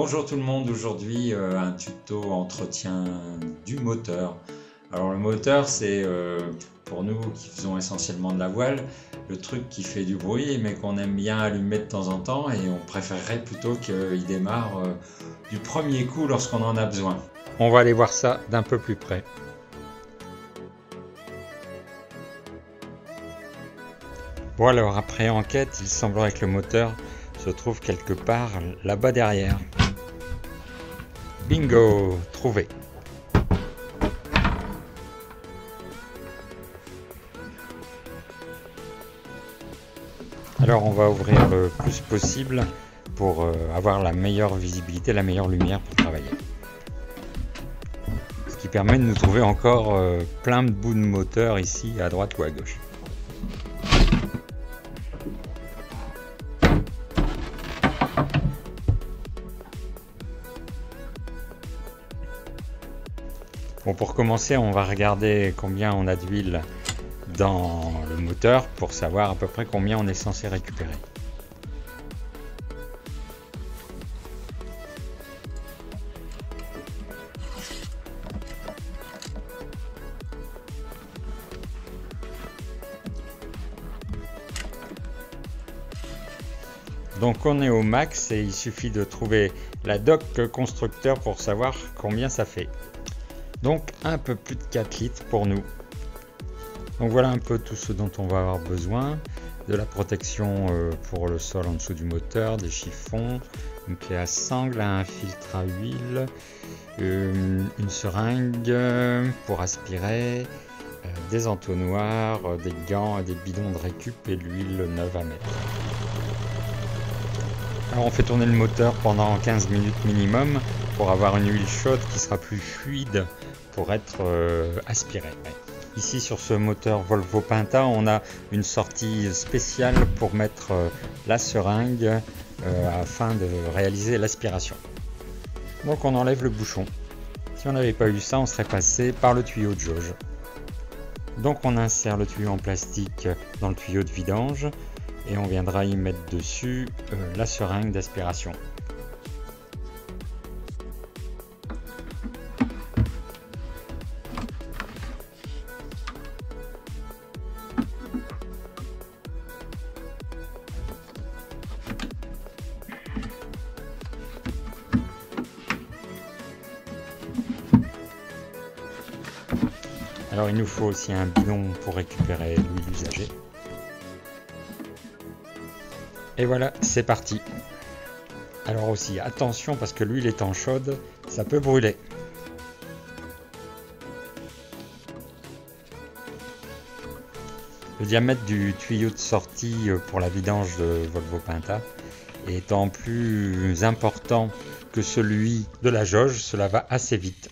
Bonjour tout le monde, aujourd'hui un tuto entretien du moteur. Alors le moteur c'est pour nous qui faisons essentiellement de la voile, le truc qui fait du bruit mais qu'on aime bien allumer de temps en temps et on préférerait plutôt qu'il démarre du premier coup lorsqu'on en a besoin. On va aller voir ça d'un peu plus près. Bon alors après enquête, il semblerait que le moteur se trouve quelque part là-bas derrière. Bingo, trouvé. Alors on va ouvrir le plus possible pour avoir la meilleure visibilité, la meilleure lumière pour travailler. Ce qui permet de nous trouver encore plein de bouts de moteur ici à droite ou à gauche. Bon, pour commencer, on va regarder combien on a d'huile dans le moteur pour savoir à peu près combien on est censé récupérer. Donc on est au max et il suffit de trouver la doc constructeur pour savoir combien ça fait. Donc un peu plus de 4 litres pour nous. Donc voilà un peu tout ce dont on va avoir besoin. De la protection pour le sol en dessous du moteur, des chiffons, une clé à sangle, un filtre à huile, une seringue pour aspirer, des entonnoirs, des gants, des bidons de récup et de l'huile neuve à mettre. Alors on fait tourner le moteur pendant 15 minutes minimum pour avoir une huile chaude qui sera plus fluide pour être aspirée. Ici sur ce moteur Volvo Penta, on a une sortie spéciale pour mettre la seringue afin de réaliser l'aspiration. Donc on enlève le bouchon. Si on n'avait pas eu ça, on serait passé par le tuyau de jauge. Donc on insère le tuyau en plastique dans le tuyau de vidange et on viendra y mettre dessus la seringue d'aspiration. Alors il nous faut aussi un bidon pour récupérer l'huile usagée. Et voilà, c'est parti. Alors aussi, attention parce que l'huile étant chaude, ça peut brûler. Le diamètre du tuyau de sortie pour la vidange de Volvo Penta étant plus important que celui de la jauge, cela va assez vite.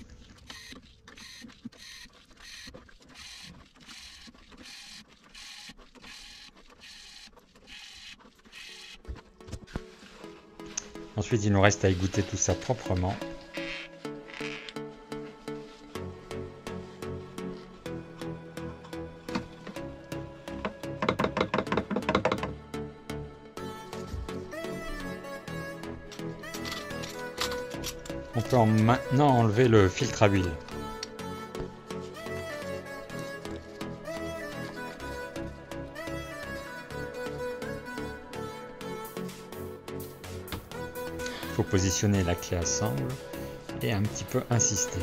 Ensuite, il nous reste à égoutter tout ça proprement. On peut maintenant enlever le filtre à huile. Il faut positionner la clé à sangle et un petit peu insister.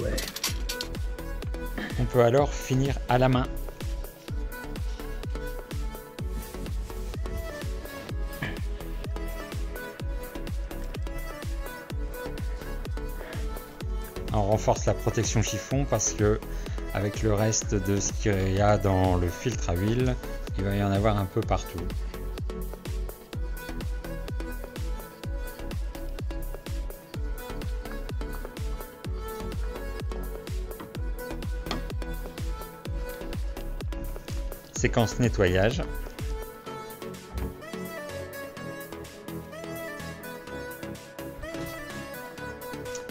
Ouais. On peut alors finir à la main. On renforce la protection chiffon parce que avec le reste de ce qu'il y a dans le filtre à huile, il va y en avoir un peu partout. séquence nettoyage.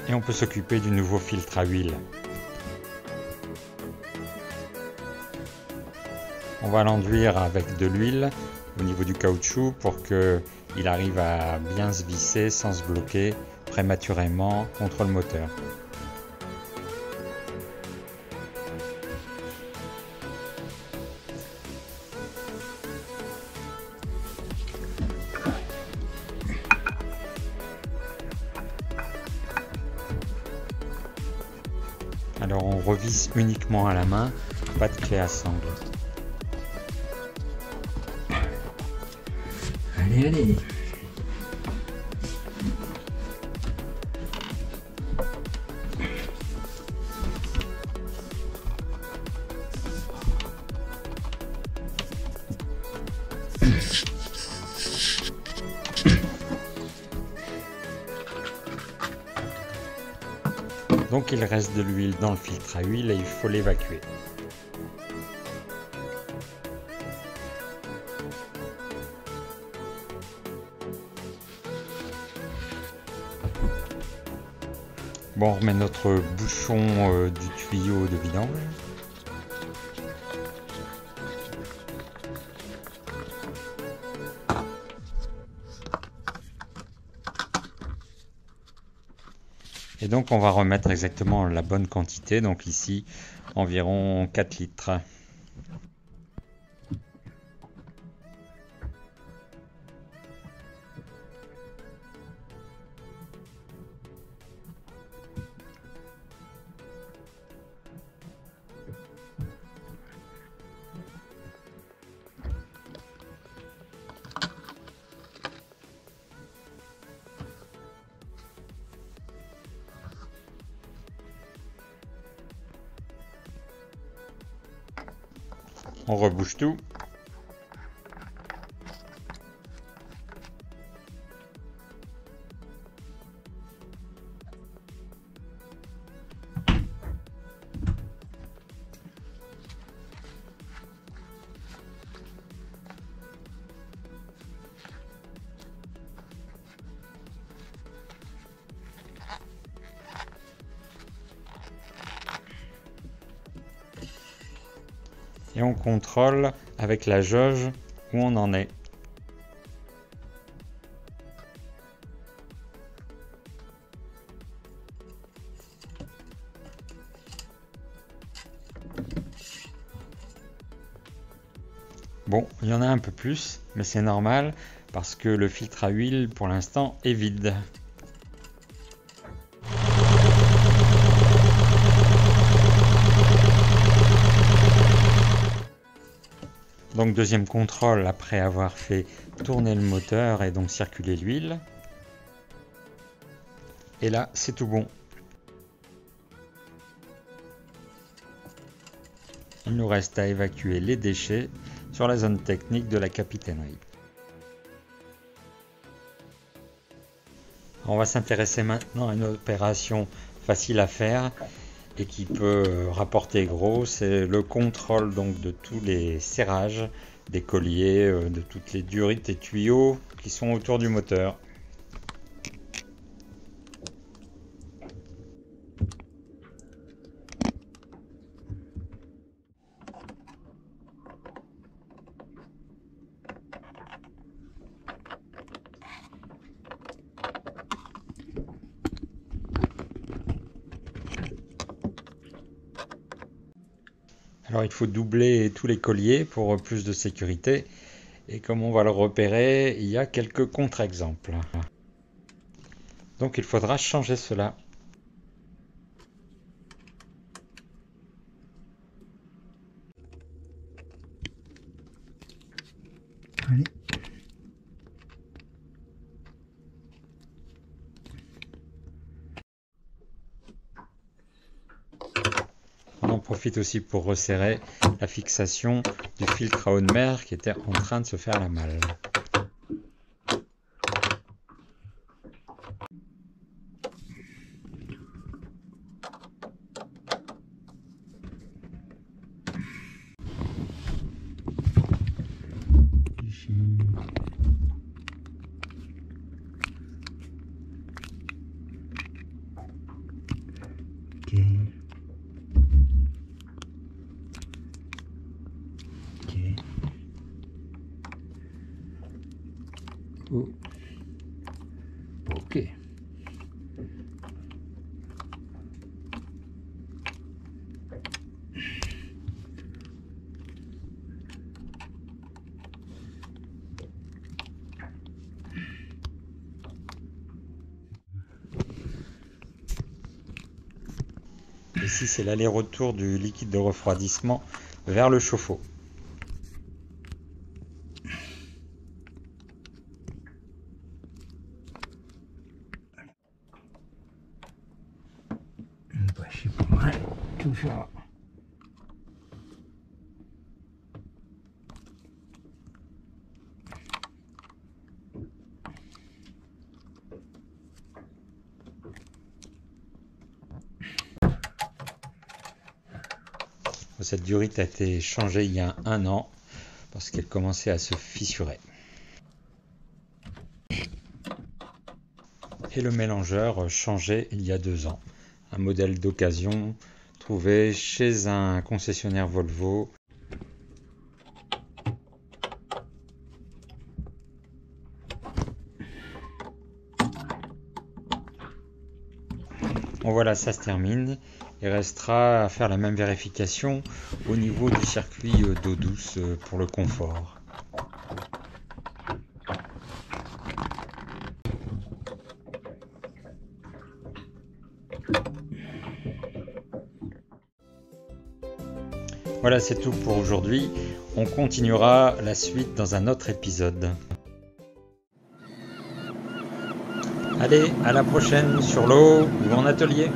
Et on peut s'occuper du nouveau filtre à huile. On va l'enduire avec de l'huile au niveau du caoutchouc pour qu'il arrive à bien se visser sans se bloquer prématurément contre le moteur. Alors on revisse uniquement à la main, pas de clé à sangle. Allez, allez. Donc il reste de l'huile dans le filtre à huile et il faut l'évacuer. Bon, on remet notre bouchon du tuyau de vidange. Et donc on va remettre exactement la bonne quantité, donc ici environ 4 litres. On rebouche tout. Et on contrôle avec la jauge où on en est. Bon, il y en a un peu plus, mais c'est normal parce que le filtre à huile pour l'instant est vide. Donc deuxième contrôle après avoir fait tourner le moteur et donc circuler l'huile. Et là, c'est tout bon. Il nous reste à évacuer les déchets sur la zone technique de la capitainerie. On va s'intéresser maintenant à une opération facile à faire et qui peut rapporter gros, c'est le contrôle donc de tous les serrages des colliers, de toutes les durites et tuyaux qui sont autour du moteur. Alors il faut doubler tous les colliers pour plus de sécurité. Et comme on va le repérer, il y a quelques contre-exemples. Donc il faudra changer cela. Allez. On en profite aussi pour resserrer la fixation du filtre à eau de mer qui était en train de se faire la malle. Oh. Ok. Ici, c'est l'aller-retour du liquide de refroidissement vers le chauffe-eau. Bah, je sais pas mal tout ça. Cette durite a été changée il y a 1 an parce qu'elle commençait à se fissurer. Et le mélangeur changé il y a 2 ans. Un modèle d'occasion trouvé chez un concessionnaire Volvo. Bon voilà, ça se termine. Il restera à faire la même vérification au niveau du circuit d'eau douce pour le confort. Voilà, c'est tout pour aujourd'hui. On continuera la suite dans un autre épisode. Allez, à la prochaine sur l'eau ou en atelier.